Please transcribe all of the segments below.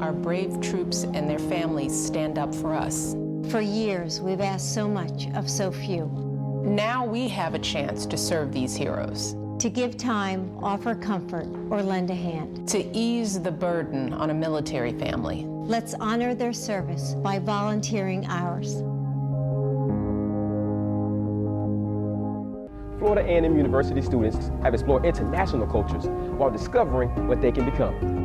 our brave troops and their families stand up for us. For years, we've asked so much of so few. Now we have a chance to serve these heroes. To give time, offer comfort, or lend a hand. To ease the burden on a military family. Let's honor their service by volunteering ours. Florida A&M University students have explored international cultures while discovering what they can become.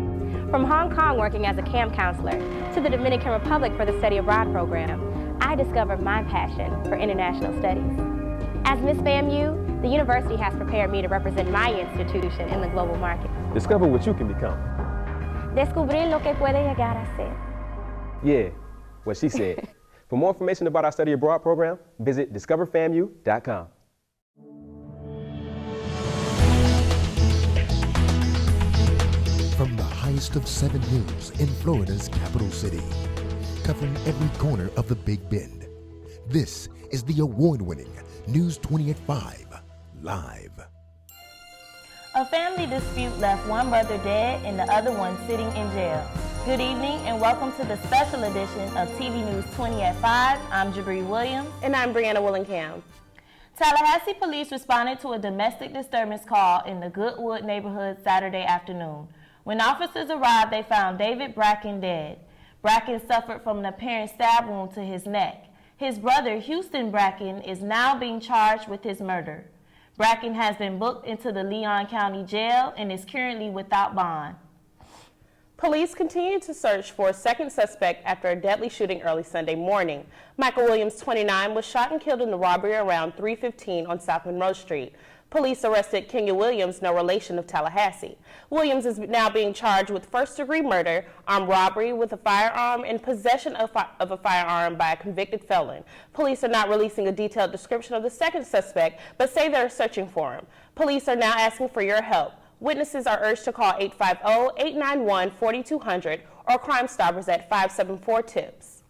From Hong Kong working as a camp counselor to the Dominican Republic for the Study Abroad program, I discovered my passion for international studies. As Miss FAMU, the university has prepared me to represent my institution in the global market. Discover what you can become. Descubrir lo que puede llegar a ser. Yeah, what she said. For more information about our Study Abroad program, visit discoverfamu.com. From the highest of 7 hills in Florida's capital city, covering every corner of the Big Bend, this is the award-winning News 20 at 5 Live. A family dispute left one brother dead and the other one sitting in jail. Good evening and welcome to the special edition of TV News 20 at 5. I'm Jabri Williams. And I'm Brianna Willingham. Tallahassee police responded to a domestic disturbance call in the Goodwood neighborhood Saturday afternoon. When officers arrived, they found David Bracken dead. Bracken suffered from an apparent stab wound to his neck. His brother, Houston Bracken, is now being charged with his murder. Bracken has been booked into the Leon County Jail and is currently without bond. Police continue to search for a second suspect after a deadly shooting early Sunday morning. Michael Williams, 29, was shot and killed in the robbery around 3:15 on South Monroe Street. Police arrested Kenya Williams, no relation of Tallahassee. Williams is now being charged with first-degree murder, armed robbery with a firearm, and possession of a firearm by a convicted felon. Police are not releasing a detailed description of the second suspect, but say they're searching for him. Police are now asking for your help. Witnesses are urged to call 850-891-4200 or Crime Stoppers at 574-TIPS.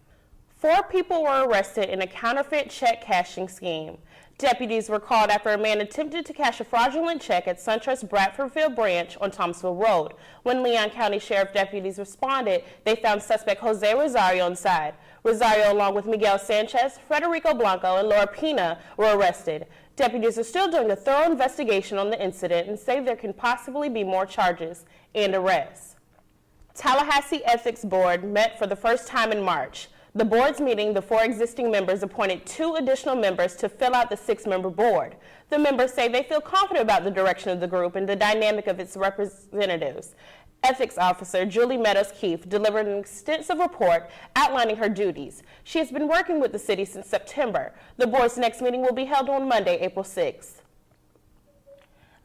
4 people were arrested in a counterfeit check cashing scheme. Deputies were called after a man attempted to cash a fraudulent check at SunTrust Bradfordville branch on Thomasville Road. When Leon County Sheriff deputies responded, they found suspect Jose Rosario inside. Rosario, along with Miguel Sanchez, Federico Blanco, and Laura Pina, were arrested. Deputies are still doing a thorough investigation on the incident and say there can possibly be more charges and arrests. Tallahassee Ethics Board met for the first time in March. The board's meeting, the 4 existing members appointed 2 additional members to fill out the 6-member board. The members say they feel confident about the direction of the group and the dynamic of its representatives. Ethics Officer Julie Meadows Keefe delivered an extensive report outlining her duties. She has been working with the city since September. The board's next meeting will be held on Monday, April 6th.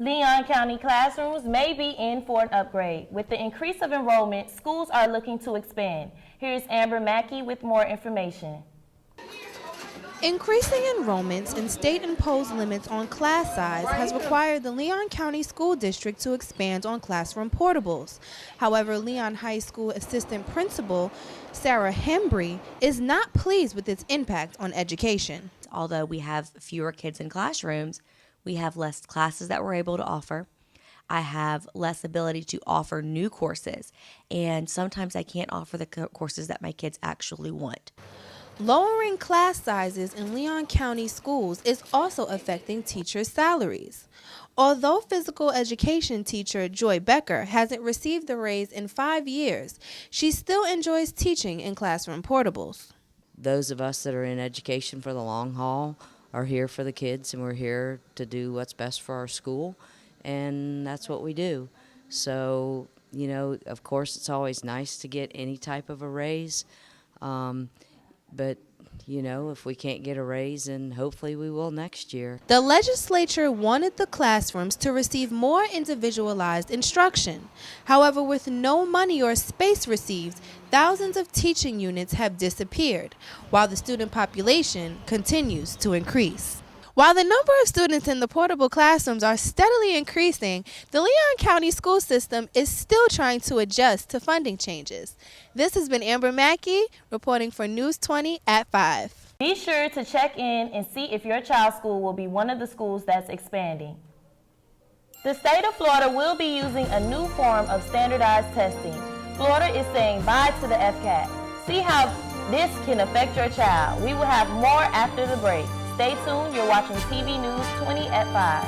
Leon County classrooms may be in for an upgrade. With the increase of enrollment, schools are looking to expand. Here's Amber Mackey with more information. Increasing enrollments and state-imposed limits on class size has required the Leon County School District to expand on classroom portables. However, Leon High School Assistant Principal Sarah Hembry is not pleased with its impact on education. Although we have fewer kids in classrooms, we have less classes that we're able to offer. I have less ability to offer new courses, and sometimes I can't offer the courses that my kids actually want. Lowering class sizes in Leon County schools is also affecting teachers' salaries. Although physical education teacher Joy Becker hasn't received a raise in 5 years, she still enjoys teaching in classroom portables. Those of us that are in education for the long haul are here for the kids, and we're here to do what's best for our school, and that's what we do. So, you know, of course, it's always nice to get any type of a raise, but, you know, if we can't get a raise, then hopefully we will next year. The legislature wanted the classrooms to receive more individualized instruction. However, with no money or space received, thousands of teaching units have disappeared, while the student population continues to increase. While the number of students in the portable classrooms are steadily increasing, the Leon County school system is still trying to adjust to funding changes. This has been Amber Mackey reporting for News 20 at 5. Be sure to check in and see if your child's school will be one of the schools that's expanding. The state of Florida will be using a new form of standardized testing. Florida is saying bye to the FCAT. See how this can affect your child. We will have more after the break. Stay tuned. You're watching TV News 20 at 5.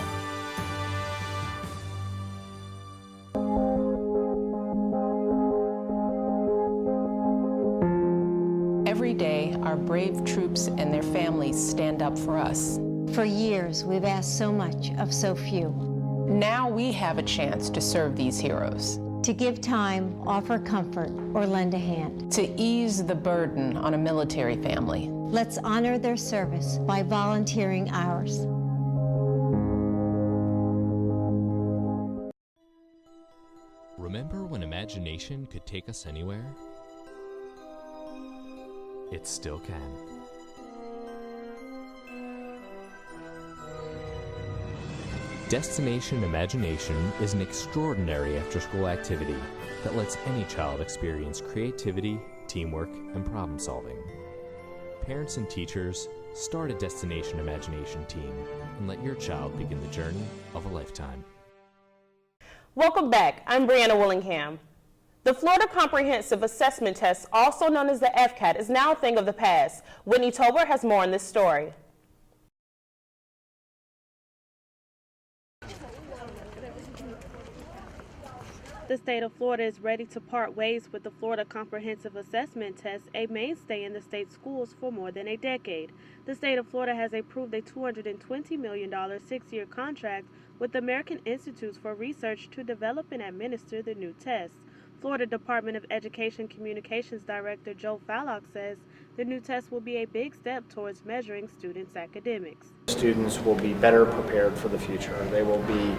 Every day, our brave troops and their families stand up for us. For years, we've asked so much of so few. Now we have a chance to serve these heroes. To give time, offer comfort, or lend a hand. To ease the burden on a military family. Let's honor their service by volunteering ours. Remember when imagination could take us anywhere? It still can. Destination Imagination is an extraordinary after-school activity that lets any child experience creativity, teamwork, and problem-solving. Parents and teachers, start a Destination Imagination team and let your child begin the journey of a lifetime. Welcome back. I'm Brianna Willingham. The Florida Comprehensive Assessment Test, also known as the FCAT, is now a thing of the past. Whitney Tolbert has more on this story. The state of Florida is ready to part ways with the Florida Comprehensive Assessment Test, a mainstay in the state's schools for more than a decade. The state of Florida has approved a $220 million six-year contract with the American Institutes for Research to develop and administer the new test. Florida Department of Education Communications Director Joe Fallock says the new test will be a big step towards measuring students' academics. Students will be better prepared for the future. They will be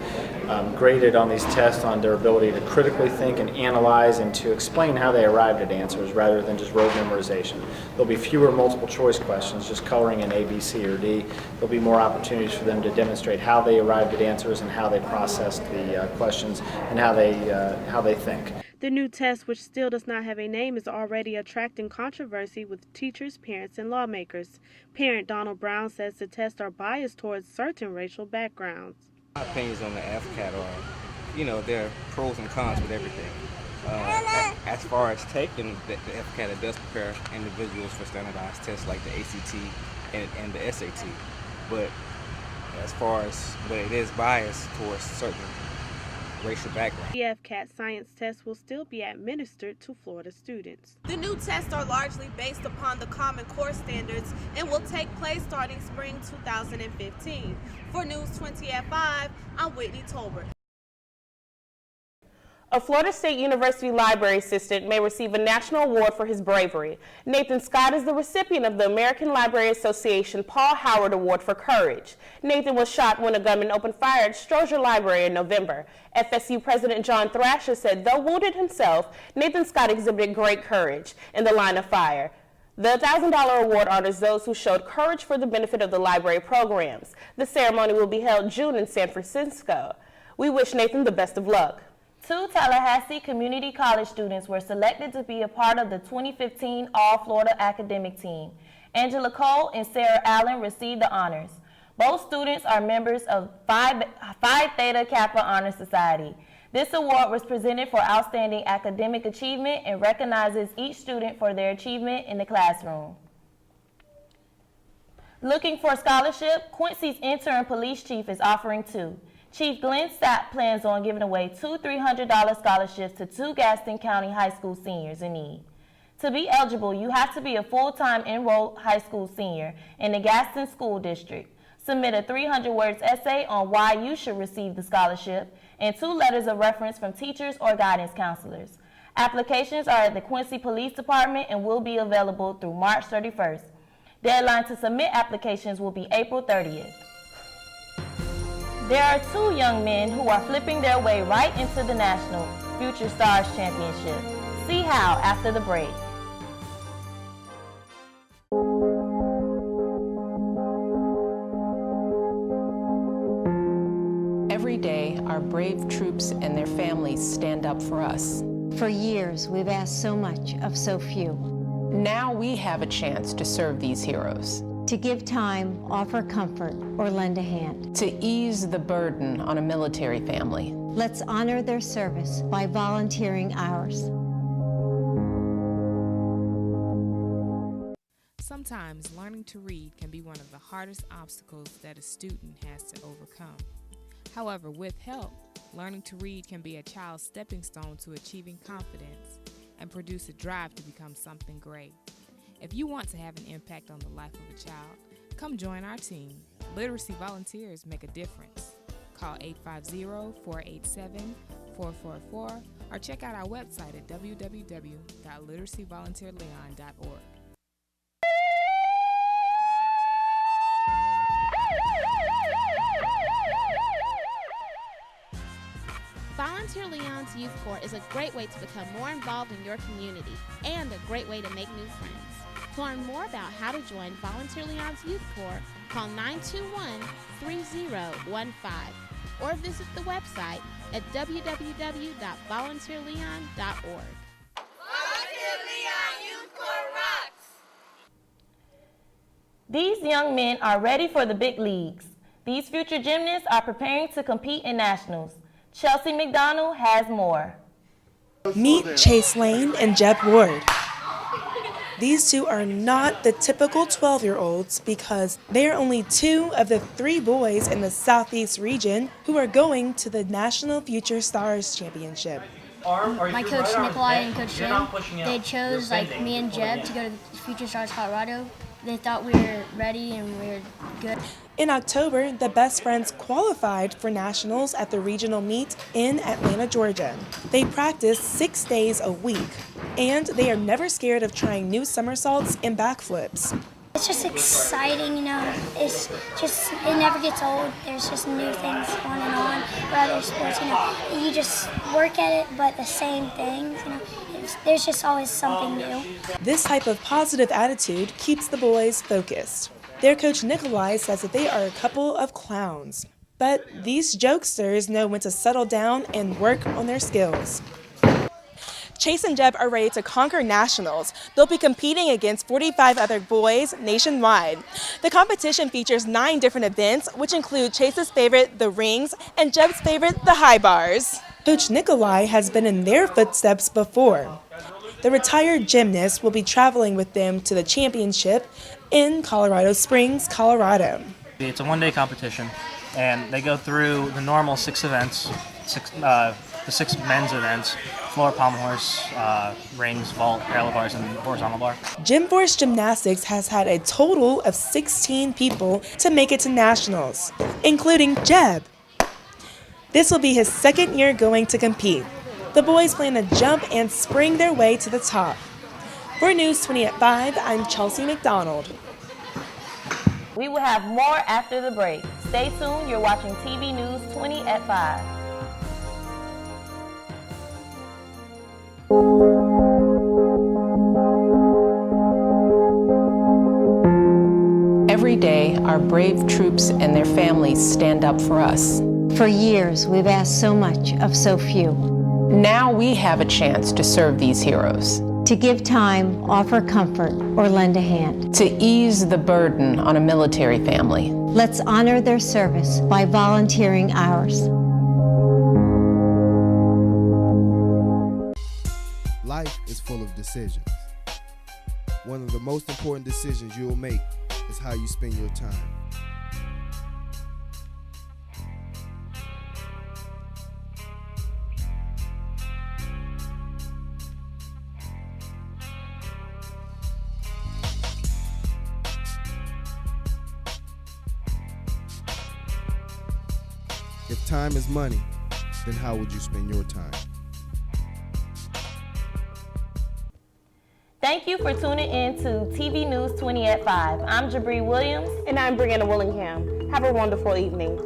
graded on these tests on their ability to critically think and analyze and to explain how they arrived at answers rather than just rote memorization. There'll be fewer multiple choice questions, just coloring in A, B, C, or D. There'll be more opportunities for them to demonstrate how they arrived at answers and how they processed the questions and how they think. The new test, which still does not have a name, is already attracting controversy with teachers, parents, and lawmakers. Parent Donald Brown says the tests are biased towards certain racial backgrounds. My opinions on the FCAT are, there are pros and cons with everything. As far as taking the FCAT, it does prepare individuals for standardized tests like the ACT and the SAT. But as far as, but it is biased towards certain racial background. The FCAT science test will still be administered to Florida students. The new tests are largely based upon the Common Core standards and will take place starting spring 2015. For News 20 at 5, I'm Whitney Tolbert. A Florida State University library assistant may receive a national award for his bravery. Nathan Scott is the recipient of the American Library Association Paul Howard Award for Courage. Nathan was shot when a gunman opened fire at Stroger Library in November. FSU President John Thrasher said, though wounded himself, Nathan Scott exhibited great courage in the line of fire. The $1,000 award honors those who showed courage for the benefit of the library programs. The ceremony will be held June in San Francisco. We wish Nathan the best of luck. 2 Tallahassee Community College students were selected to be a part of the 2015 All-Florida Academic Team. Angela Cole and Sarah Allen received the honors. Both students are members of Phi Theta Kappa Honor Society. This award was presented for outstanding academic achievement and recognizes each student for their achievement in the classroom. Looking for a scholarship? Quincy's interim police chief is offering 2. Chief Glenn Sapp plans on giving away 2 $300 scholarships to 2 Gaston County high school seniors in need. To be eligible, you have to be a full-time enrolled high school senior in the Gaston School District. Submit a 300-word essay on why you should receive the scholarship and 2 letters of reference from teachers or guidance counselors. Applications are at the Quincy Police Department and will be available through March 31st. Deadline to submit applications will be April 30th. There are 2 young men who are flipping their way right into the National Future Stars Championship. See how after the break. Every day, our brave troops and their families stand up for us. For years, we've asked so much of so few. Now we have a chance to serve these heroes. To give time, offer comfort, or lend a hand. To ease the burden on a military family. Let's honor their service by volunteering ours. Sometimes learning to read can be one of the hardest obstacles that a student has to overcome. However, with help, learning to read can be a child's stepping stone to achieving confidence and produce a drive to become something great. If you want to have an impact on the life of a child, come join our team. Literacy volunteers make a difference. Call 850-487-4444 or check out our website at www.literacyvolunteerleon.org. Volunteer Leon's Youth Corps is a great way to become more involved in your community and a great way to make new friends. To learn more about how to join Volunteer Leon's Youth Corps, call 921-3015 or visit the website at www.volunteerleon.org. Volunteer Leon Youth Corps rocks! These young men are ready for the big leagues. These future gymnasts are preparing to compete in nationals. Chelsea McDonald has more. Meet Chase Lane and Jeb Ward. These two are not the typical 12-year-olds because they are only two of the 3 boys in the Southeast region who are going to the National Future Stars Championship. My coach Nikolai and Coach Jim, they chose me and Jeb to go to the Future Stars Colorado. They thought we were ready and we were good. In October, the best friends qualified for nationals at the regional meet in Atlanta, Georgia. They practice 6 days a week, and they are never scared of trying new somersaults and backflips. It's just exciting, it's just, it never gets old. There's just new things on and on for other sports, you just work at it, but the same things, there's just always something new. This type of positive attitude keeps the boys focused. Their coach Nikolai says that they are a couple of clowns, but these jokesters know when to settle down and work on their skills. Chase and Jeb are ready to conquer nationals. They'll be competing against 45 other boys nationwide. The competition features 9 different events, which include Chase's favorite, the rings, and Jeb's favorite, the high bars. Coach Nikolai has been in their footsteps before. The retired gymnast will be traveling with them to the championship in Colorado Springs, Colorado. It's a one-day competition, and they go through the normal 6 events, the 6 men's events: floor, pommel horse, rings, vault, parallel bars, and horizontal bar. Gym Force Gymnastics has had a total of 16 people to make it to nationals, including Jeb. This will be his 2nd year going to compete. The boys plan to jump and spring their way to the top. For News 20 at 5, I'm Chelsea McDonald. We will have more after the break. Stay tuned. You're watching TV News 20 at 5. Every day, our brave troops and their families stand up for us. For years, we've asked so much of so few. Now we have a chance to serve these heroes. To give time, offer comfort, or lend a hand. To ease the burden on a military family. Let's honor their service by volunteering ours. Life is full of decisions. One of the most important decisions you'll make is how you spend your time. If time is money, then how would you spend your time? Thank you for tuning in to TV News 20 at 5. I'm Jabri Williams. And I'm Brianna Willingham. Have a wonderful evening.